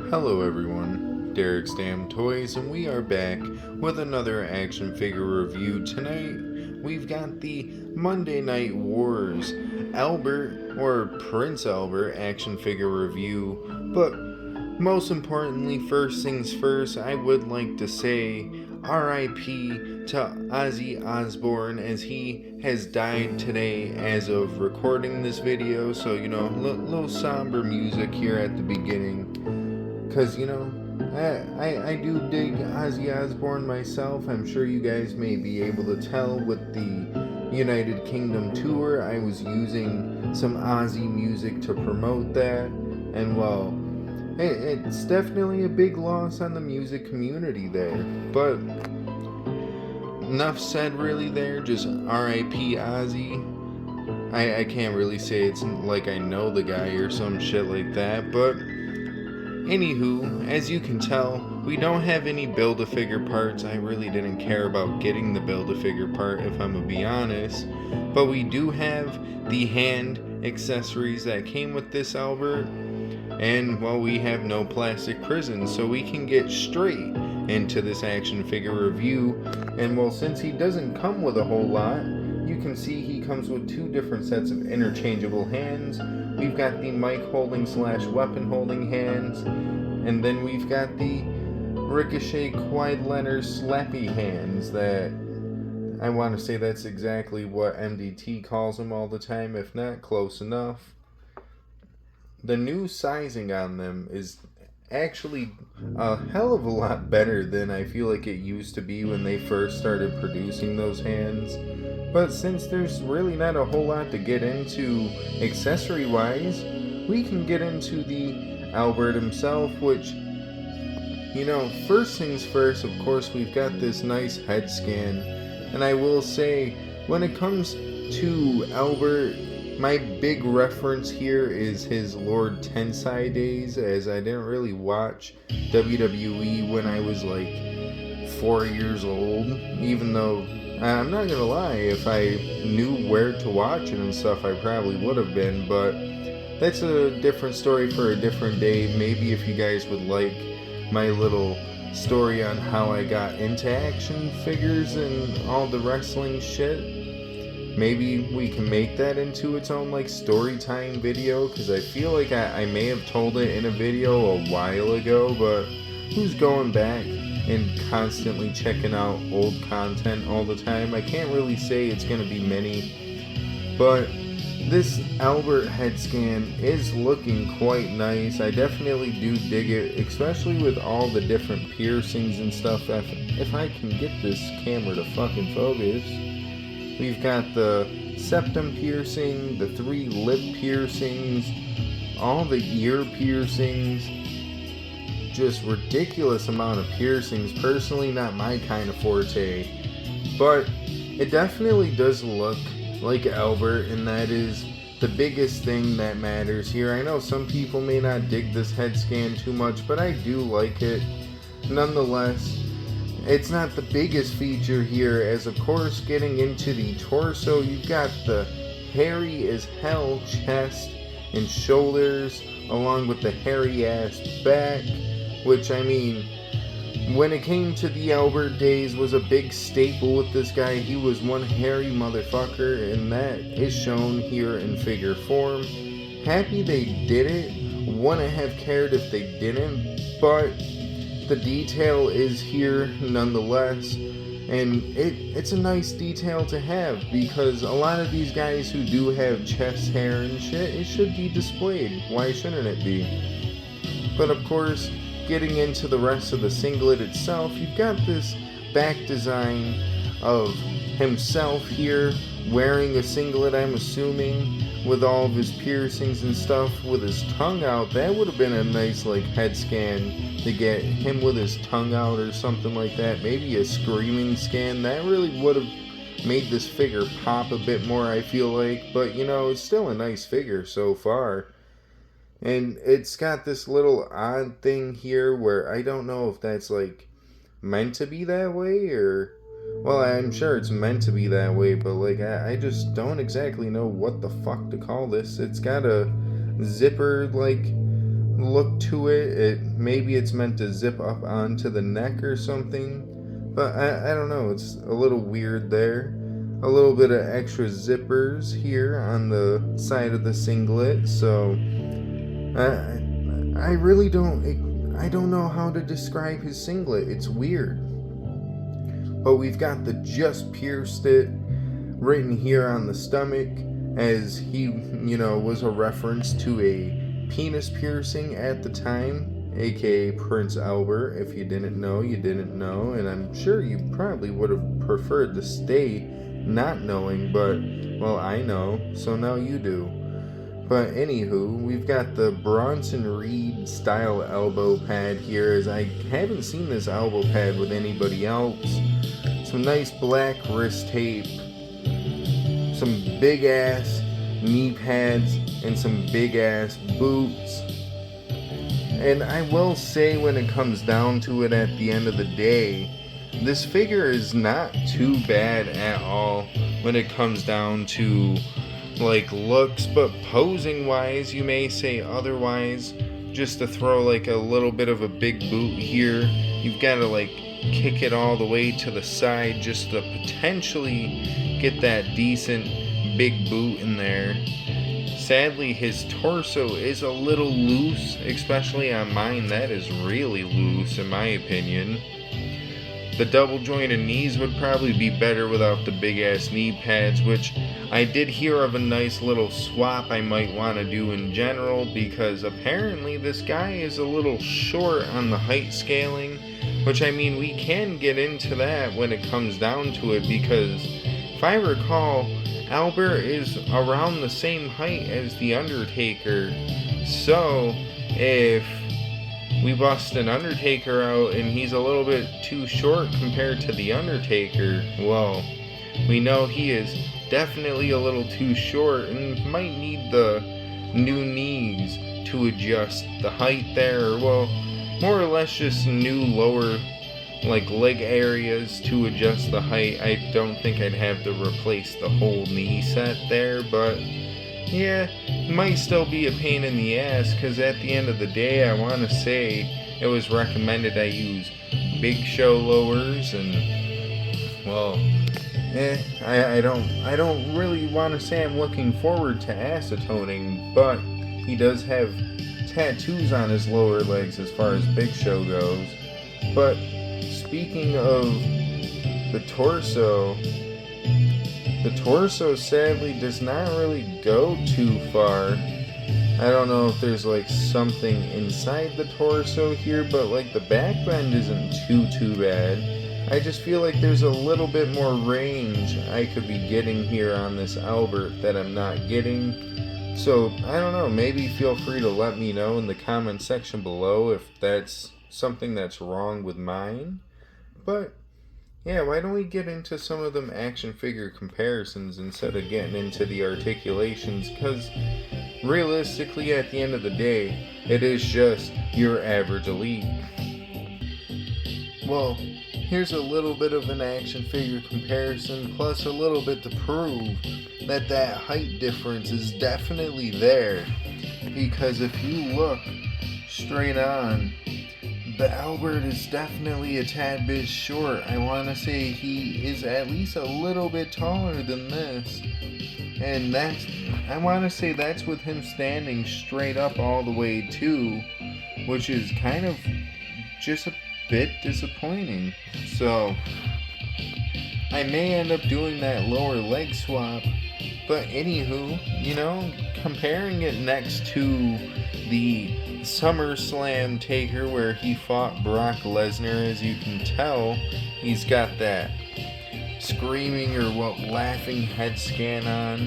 Hello everyone, Derek's Damn Toys, and we are back with another action figure review. Tonight, we've got the Monday Night Wars Albert, or Prince Albert, action figure review. But most importantly, first things first, I would like to say RIP to Ozzy Osbourne, as he has died today as of recording this video. So, little somber music here at the beginning. Because, I do dig Ozzy Osbourne myself. I'm sure you guys may be able to tell with the United Kingdom tour. I was using some Ozzy music to promote that. And, well, it's definitely a big loss on the music community there. But enough said really there. Just R.I.P. Ozzy. I can't really say it's like I know the guy or some shit like that, but anywho, as you can tell, we don't have any Build-A-Figure parts. I really didn't care about getting the Build-A-Figure part, if I'm gonna be honest. But we do have the hand accessories that came with this Albert. And, well, we have no plastic prison, so we can get straight into this action figure review. And, well, since he doesn't come with a whole lot, you can see he comes with two different sets of interchangeable hands. We've got the mic holding / weapon holding hands, and then we've got the Ricochet Kawhi Leonard slappy hands that I want to say that's exactly what MDT calls them all the time, if not close enough. The new sizing on them is actually a hell of a lot better than I feel like it used to be when they first started producing those hands. But since there's really not a whole lot to get into accessory wise, we can get into the Albert himself, which, first things first, of course, we've got this nice head scan. And I will say, when it comes to Albert, my big reference here is his Lord Tensai days, as I didn't really watch WWE when I was like 4 years old, even though I'm not gonna lie, if I knew where to watch it and stuff, I probably would have been, but that's a different story for a different day. Maybe if you guys would like my little story on how I got into action figures and all the wrestling shit, maybe we can make that into its own like story time video, because I feel like I may have told it in a video a while ago, but who's going back and constantly checking out old content all the time? I can't really say it's going to be many, but this Albert head scan is looking quite nice. I definitely do dig it, especially with all the different piercings and stuff. If I can get this camera to fucking focus. We've got the septum piercing, the 3 lip piercings, all the ear piercings, just ridiculous amount of piercings. Personally, not my kind of forte, but it definitely does look like Albert, and that is the biggest thing that matters here. I know some people may not dig this head scan too much, but I do like it. Nonetheless, it's not the biggest feature here, as of course getting into the torso, you've got the hairy as hell chest and shoulders, along with the hairy ass back, which, I mean, when it came to the Albert days, was a big staple with this guy. He was one hairy motherfucker, and that is shown here in figure form. Happy they did it, wouldn't have cared if they didn't, but the detail is here nonetheless, and it's a nice detail to have, because a lot of these guys who do have chest hair and shit, it should be displayed. Why shouldn't it be? But of course, getting into the rest of the singlet itself, you've got this back design of himself here wearing a singlet, I'm assuming, with all of his piercings and stuff, with his tongue out. That would have been a nice like head scan to get him with his tongue out or something like that. Maybe a screaming scan. That really would have made this figure pop a bit more, I feel like. But it's still a nice figure so far. And it's got this little odd thing here where I don't know if that's like meant to be that way, or, well, I'm sure it's meant to be that way, but like I just don't exactly know what the fuck to call this. It's got a zipper like look to it. Maybe it's meant to zip up onto the neck or something, but I don't know. It's a little weird there. A little bit of extra zippers here on the side of the singlet, so I really don't know how to describe his singlet. It's weird. But we've got the "just pierced it" written here on the stomach, as he, was a reference to a penis piercing at the time, aka Prince Albert. If you didn't know, you didn't know, and I'm sure you probably would have preferred to stay not knowing, but, well, I know, so now you do. But anywho, we've got the Bronson Reed style elbow pad here, as I haven't seen this elbow pad with anybody else. Some nice black wrist tape, some big ass knee pads, and some big ass boots. And I will say, when it comes down to it at the end of the day, this figure is not too bad at all when it comes down to looks, but posing wise you may say otherwise. Just to throw a little bit of a big boot here, you've got to kick it all the way to the side just to potentially get that decent big boot in there. Sadly, his torso is a little loose, especially on mine. That is really loose in my opinion. The double jointed knees would probably be better without the big ass knee pads, which I did hear of a nice little swap I might want to do in general, because apparently this guy is a little short on the height scaling, which we can get into that when it comes down to it, because if I recall, Albert is around the same height as The Undertaker. So if we bust an Undertaker out and he's a little bit too short compared to The Undertaker, well, we know he is definitely a little too short and might need the new knees to adjust the height there, or well, more or less just new lower leg areas to adjust the height. I don't think I'd have to replace the whole knee set there, but yeah, might still be a pain in the ass, because at the end of the day, I want to say it was recommended I use Big Show lowers, and well, I don't really want to say I'm looking forward to acetoning, but he does have tattoos on his lower legs as far as Big Show goes. But speaking of the torso sadly does not really go too far. I don't know if there's something inside the torso here, but the back bend isn't too bad. I just feel like there's a little bit more range I could be getting here on this Albert that I'm not getting. So, I don't know, maybe feel free to let me know in the comment section below if that's something that's wrong with mine. But yeah, why don't we get into some of them action figure comparisons instead of getting into the articulations, because realistically at the end of the day, it is just your average elite. Well, here's a little bit of an action figure comparison, plus a little bit to prove that height difference is definitely there, because if you look straight on, the Albert is definitely a tad bit short. I want to say he is at least a little bit taller than this. And I want to say that's with him standing straight up all the way too, which is kind of just a bit disappointing. So I may end up doing that lower leg swap. But anywho, comparing it next to the SummerSlam Taker where he fought Brock Lesnar, as you can tell, he's got that screaming or laughing head scan on,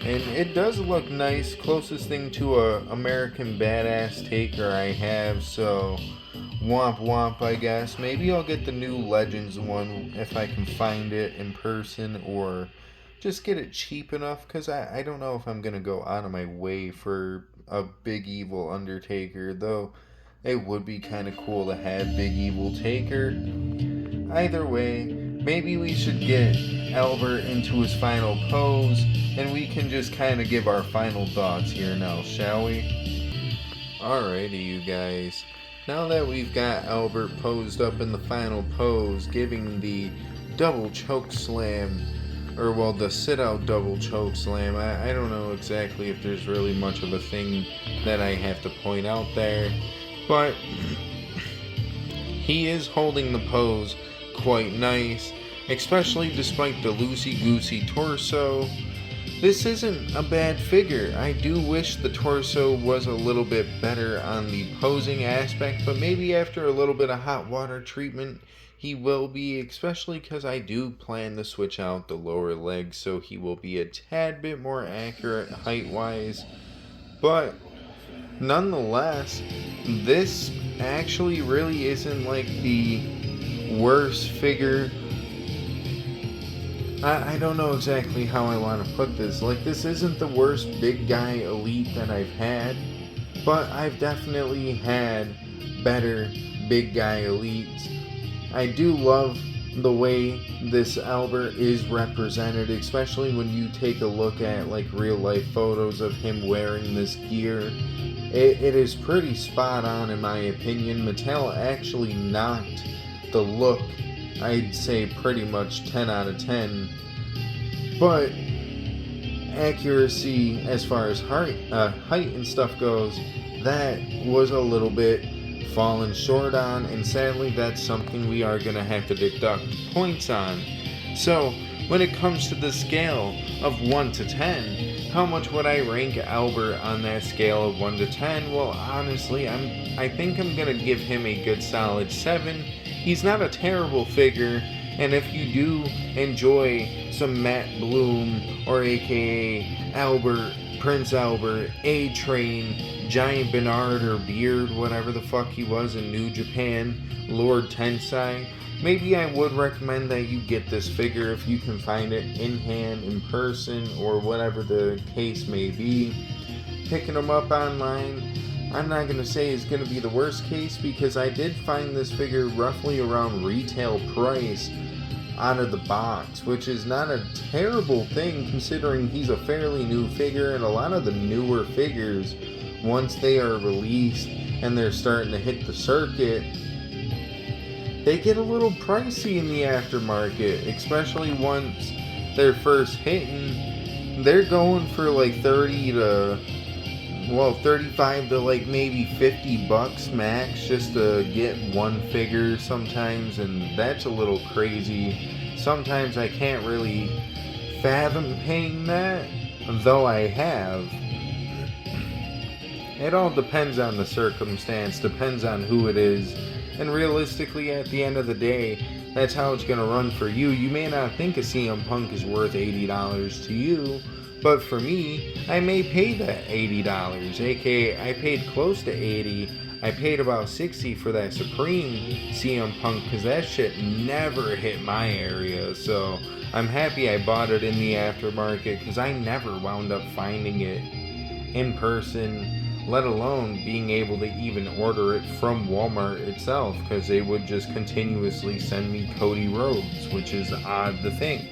and it does look nice. Closest thing to a American Badass Taker I have, so womp womp, I guess. Maybe I'll get the new Legends one if I can find it in person, or just get it cheap enough, because I don't know if I'm going to go out of my way for a Big Evil Undertaker, though it would be kind of cool to have Big Evil Taker. Either way, maybe we should get Albert into his final pose, and we can just kind of give our final thoughts here now, shall we? Alrighty, you guys. Now that we've got Albert posed up in the final pose, giving the double choke slam, or well, the sit-out double choke slam. I don't know exactly if there's really much of a thing that I have to point out there, but he is holding the pose quite nice, especially despite the loosey-goosey torso. This isn't a bad figure. I do wish the torso was a little bit better on the posing aspect, but maybe after a little bit of hot water treatment, he will be, especially because I do plan to switch out the lower legs, so he will be a tad bit more accurate height-wise. But nonetheless, this actually really isn't like the worst figure. I don't know exactly how I want to put this. Like, this isn't the worst big guy elite that I've had, but I've definitely had better big guy elites. I do love the way this Albert is represented, especially when you take a look at like real life photos of him wearing this gear. It is pretty spot on in my opinion. Mattel actually knocked the look, I'd say pretty much 10 out of 10. But accuracy as far as height and stuff goes, that was a little bit fallen short on, and sadly that's something we are going to have to deduct points on. So when it comes to the scale of 1 to 10, how much would I rank Albert on that scale of 1 to 10? Well, honestly, I think I'm going to give him a good solid 7. He's not a terrible figure, and if you do enjoy some Matt Bloom, or aka Albert, Prince Albert, A-Train, Giant Bernard, or Beard, whatever the fuck he was in New Japan, Lord Tensai, maybe I would recommend that you get this figure if you can find it in hand, in person, or whatever the case may be. Picking them up online, I'm not going to say it's going to be the worst case, because I did find this figure roughly around retail price out of the box, which is not a terrible thing considering he's a fairly new figure, and a lot of the newer figures, once they are released and they're starting to hit the circuit, they get a little pricey in the aftermarket, especially once they're first hitting. They're going for like 35 to like maybe $50 max just to get one figure sometimes, and that's a little crazy. Sometimes I can't really fathom paying that, though I have. It all depends on the circumstance, depends on who it is, and realistically at the end of the day, that's how it's going to run for you. You may not think a CM Punk is worth $80 to you, but for me, I may pay that $80, aka I paid close to $80. I paid about $60 for that Supreme CM Punk, because that shit never hit my area, so I'm happy I bought it in the aftermarket, because I never wound up finding it in person, let alone being able to even order it from Walmart itself, because they would just continuously send me Cody Rhodes, which is odd to think.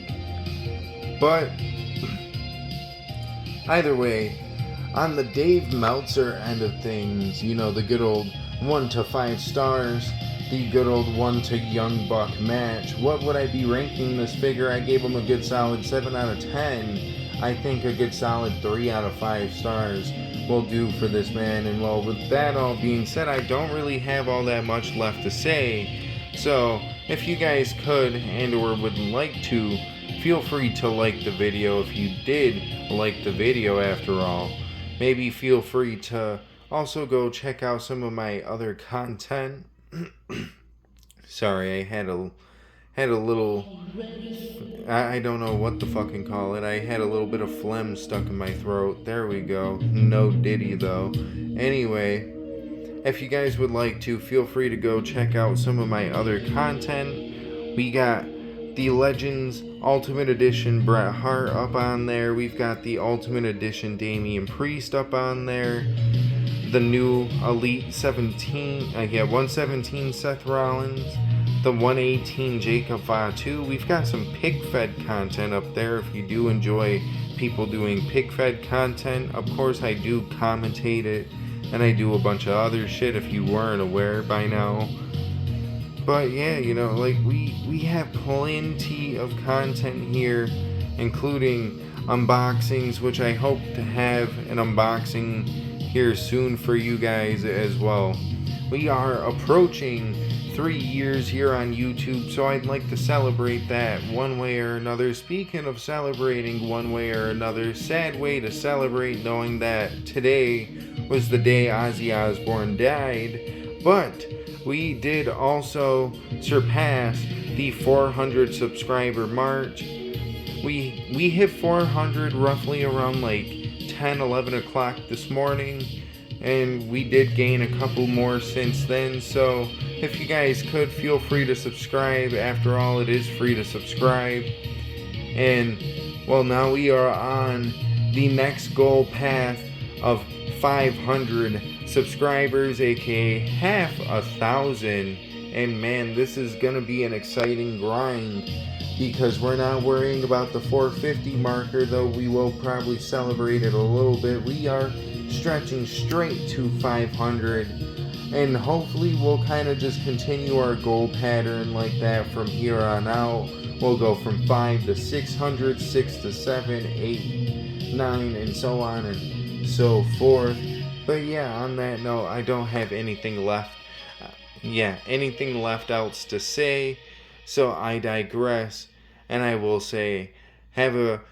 But either way, on the Dave Meltzer end of things, you know, the good old 1 to 5 stars, the good old 1 to Young Buck match, what would I be ranking this figure? I gave him a good solid 7 out of 10. I think a good solid 3 out of 5 stars will do for this man. And well, with that all being said, I don't really have all that much left to say. So if you guys could and or would like to, feel free to like the video if you did like the video after all. Maybe feel free to also go check out some of my other content. Sorry, I had a little, I don't know what to fucking call it. I had a little bit of phlegm stuck in my throat. There we go. No Diddy though. Anyway, if you guys would like to, feel free to go check out some of my other content. We got the Legends Ultimate Edition Bret Hart up on there. We've got the Ultimate Edition Damian Priest up on there. The new Elite 117 Seth Rollins. The 118 Jacob Fatu. We've got some pick-fed content up there if you do enjoy people doing pick-fed content. Of course, I do commentate it and I do a bunch of other shit if you weren't aware by now. But yeah, like we have plenty of content here, including unboxings, which I hope to have an unboxing here soon for you guys as well. We are approaching 3 years here on YouTube, so I'd like to celebrate that one way or another. Speaking of celebrating one way or another, sad way to celebrate knowing that today was the day Ozzy Osbourne died, but we did also surpass the 400 subscriber mark. We hit 400 roughly around like 10-11 o'clock this morning, and we did gain a couple more since then. So if you guys could, feel free to subscribe. After all, it is free to subscribe. And well, now we are on the next goal path of 500 subscribers, aka half a thousand. And man, this is gonna be an exciting grind, because we're not worrying about the 450 marker, though we will probably celebrate it a little bit. We are stretching straight to 500, and hopefully we'll kind of just continue our goal pattern like that from here on out. We'll go from 5 to 600, 6 to 7, 8, 9, and so on and so forth. But yeah, on that note, I don't have anything left. Anything left else to say. So I digress, and I will say, have a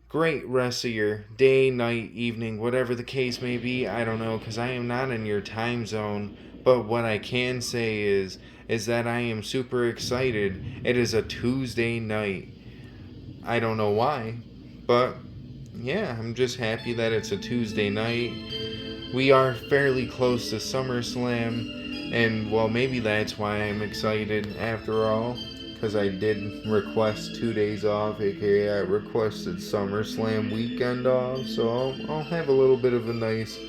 great rest of your day, night, evening, whatever the case may be. I don't know, because I am not in your time zone. But what I can say is that I am super excited. It is a Tuesday night. I don't know why, but yeah, I'm just happy that it's a Tuesday night. We are fairly close to SummerSlam, and well, maybe that's why I'm excited after all, because I did request 2 days off, aka I requested SummerSlam weekend off, so I'll have a little bit of a nice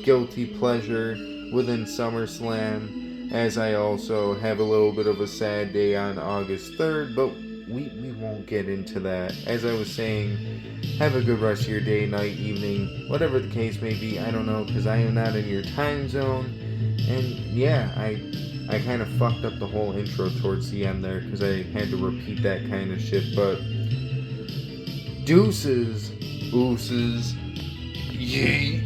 guilty pleasure within SummerSlam, as I also have a little bit of a sad day on August 3rd, but we won't get into that. As I was saying, have a good rest of your day, night, evening, whatever the case may be. I don't know, because I am not in your time zone. And yeah, I kind of fucked up the whole intro towards the end there, because I had to repeat that kind of shit. But deuces, ooses, yay.